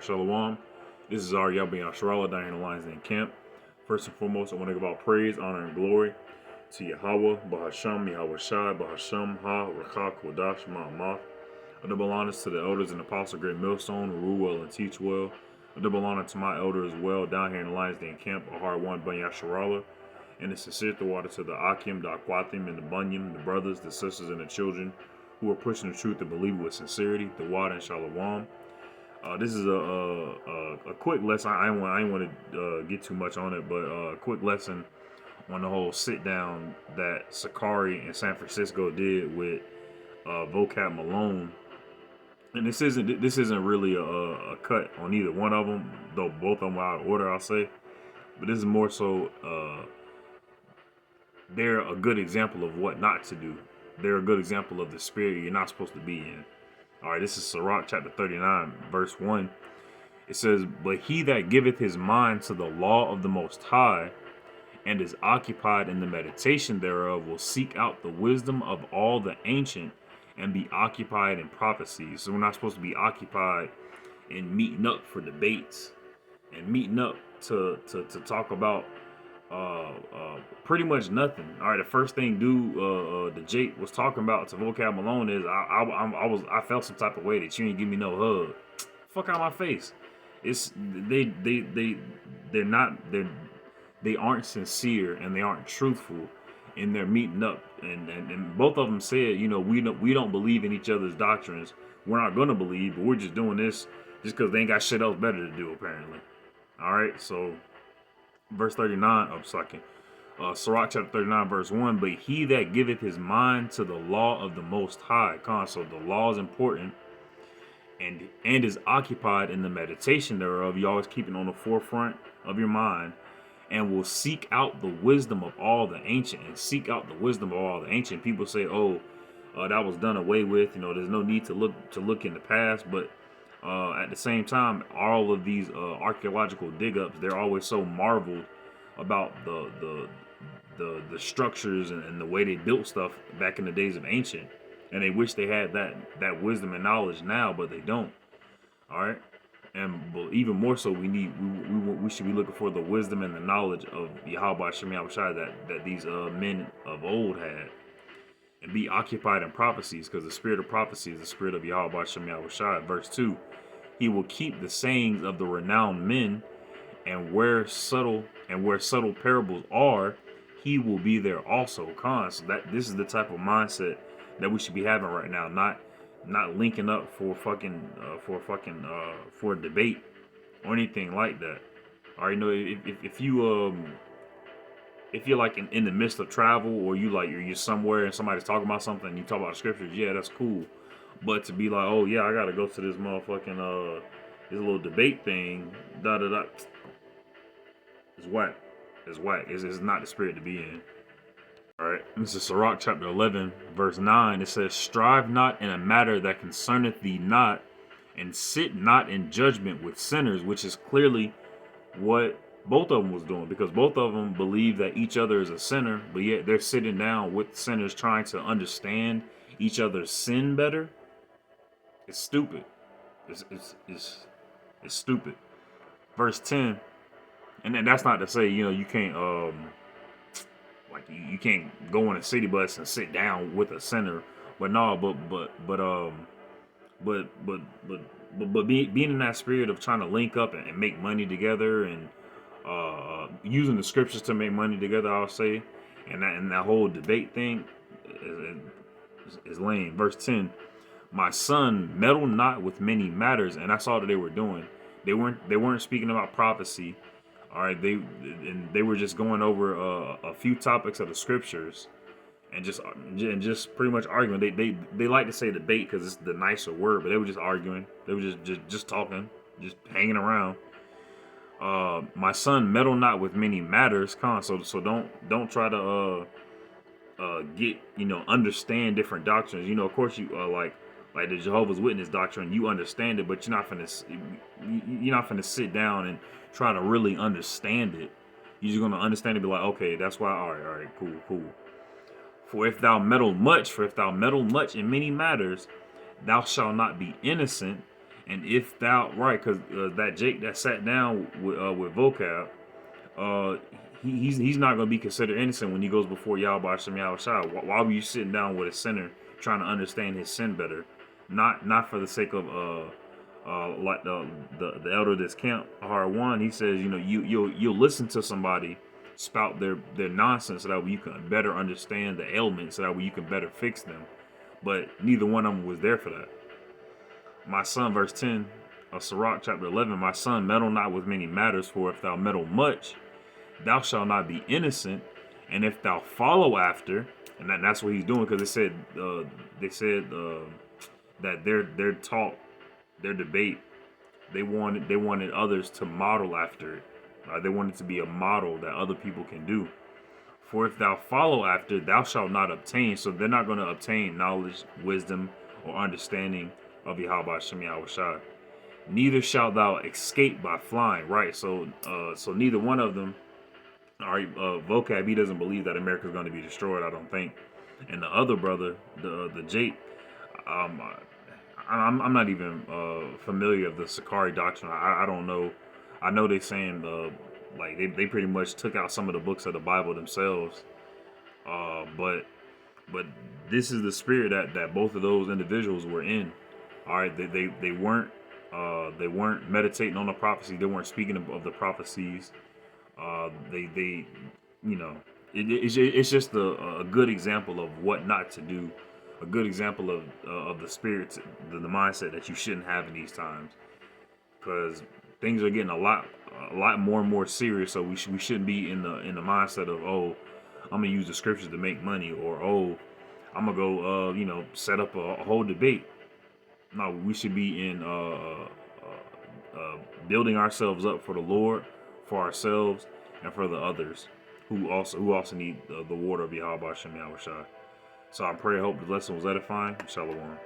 Alright, Shalom. This is our Yahweh Yasharallah down here in the Lions Den camp. First and foremost, I want to give all praise, honor, and glory to Yahweh, Bahasham, Yahweh Shai, Bahasham, Ha, Rakah, Kodash, Ma'amath. A double honors to the elders and apostles, Great Millstone, who rule well and teach well. A double honor to my elder as well, down here in the Lions Den camp, Ahar One Ben Yasharallah. And a sincere water to the Akim, the Aquatim, and the Bunyam, the brothers, the sisters, and the children who are pushing the truth and believe it with sincerity, the Wad and Shalom. This is a quick lesson. I ain't want to get too much on it, but a quick lesson on the whole sit down that Sakari and San Francisco did with Vocab Malone. And this isn't really a cut on either one of them, though both of them are out of order, I'll say. But this is more so they're a good example of what not to do. They're a good example of the spirit you're not supposed to be in. All right, this is Sirach chapter 39, verse 1. It says, "But he that giveth his mind to the law of the Most High, and is occupied in the meditation thereof, will seek out the wisdom of all the ancient, and be occupied in prophecies." So we're not supposed to be occupied in meeting up for debates, and meeting up to talk about pretty much nothing. All right, the first thing the Jake was talking about to Vocab Malone is I felt some type of way that you ain't give me no hug. Fuck out my face. It's they aren't sincere and they aren't truthful in their meeting up. And both of them said, you know, we don't believe in each other's doctrines. We're not gonna believe, but we're just doing this just because they ain't got shit else better to do apparently. All right, so. Verse 39 of Sirach chapter 39 verse 1, "But he that giveth his mind to the law of the Most High," so the law is important, and is occupied in the meditation thereof. You always keep it on the forefront of your mind, and will seek out the wisdom of all the ancient. And seek out the wisdom of all the ancient. People say, "Oh, that was done away with." You know, there's no need to look in the past, but at the same time, all of these archaeological dig-ups, they're always so marveled about the structures and the way they built stuff back in the days of ancient, and they wish they had that wisdom and knowledge now, but they don't. All right, and even more so, we should be looking for the wisdom and the knowledge of Yahweh Shem Yahushai that these men of old had. And be occupied in prophecies, because the spirit of prophecy is the spirit of Yahweh Shem Yahushai. Verse 2, "He will keep the sayings of the renowned men, and where subtle parables are, he will be there also." So that this is the type of mindset that we should be having right now, not linking up for for a debate or anything like that. All right, you know, if you're like in the midst of travel, or you're somewhere and somebody's talking about something and you talk about the scriptures, yeah, that's cool. But to be like, "Oh yeah, I gotta go to this motherfucking this little debate thing, da da da," it's whack. It's whack. It's not the spirit to be in. All right, this is Sirach chapter 11, verse 9. It says, "Strive not in a matter that concerneth thee not, and sit not in judgment with sinners," which is clearly what both of them was doing, because both of them believe that each other is a sinner, but yet they're sitting down with sinners trying to understand each other's sin better. It's stupid. It's stupid. Verse 10, and then that's not to say, you know, you can't you can't go in a city bus and sit down with a sinner, but no, but being in that spirit of trying to link up and make money together, and using the scriptures to make money together, I'll say, and that whole debate thing is lame. Verse 10, "My son, meddle not with many matters," and that's all that they were doing. They weren't speaking about prophecy. All right, they were just going over a few topics of the scriptures, and just pretty much arguing. They like to say debate because it's the nicer word, but they were just arguing. They were just talking, just hanging around. "My son, meddle not with many matters." So don't try to get, you know, understand different doctrines. You know, of course you like the Jehovah's Witness doctrine, you understand it, but you're not finna sit down and try to really understand it. You're just gonna understand it, be like, okay, that's why. All right, cool. For if thou meddle much in many matters, thou shalt not be innocent, And if thou right, because that Jake that sat down with vocab, uh, he's not going to be considered innocent when he goes before Yahweh Shem Shai. Why were you sitting down with a sinner trying to understand his sin better? Not for the sake of like the elder of this camp, Har1, he says, you know, you'll listen to somebody spout their nonsense so that way you can better understand the ailments, so that way you can better fix them. But neither one of them was there for that. My son, verse 10 of Sirach chapter 11, my son, meddle not with many matters, for if thou meddle much, thou shalt not be innocent. And if thou follow after, and that's what he's doing, because they said that their talk, their debate, they wanted others to model after it. They wanted to be a model that other people can do. For if thou follow after, thou shalt not obtain. So they're not going to obtain knowledge, wisdom, or understanding of Yahweh Shem Shai. Neither shalt thou escape by flying. Right. So neither one of them. All right. Vocab, he doesn't believe that America is going to be destroyed, I don't think. And the other brother, the Jake, I'm not even familiar with the Sakari doctrine. I don't know. I know they're saying like they pretty much took out some of the books of the Bible themselves. But this is the spirit that both of those individuals were in. All right, they weren't meditating on the prophecy. They weren't speaking of the prophecies. They you know, it's just a good example of what not to do. A good example of the spirits, the mindset that you shouldn't have in these times, because things are getting a lot more and more serious. So we shouldn't be in the mindset of, oh, I'm gonna use the scriptures to make money, or oh, I'm gonna go set up a whole debate. No, we should be in building ourselves up for the Lord, for ourselves, and for the others who also need the water of Yahweh Shem Shai. So I pray, hope the lesson was edifying. Shalom.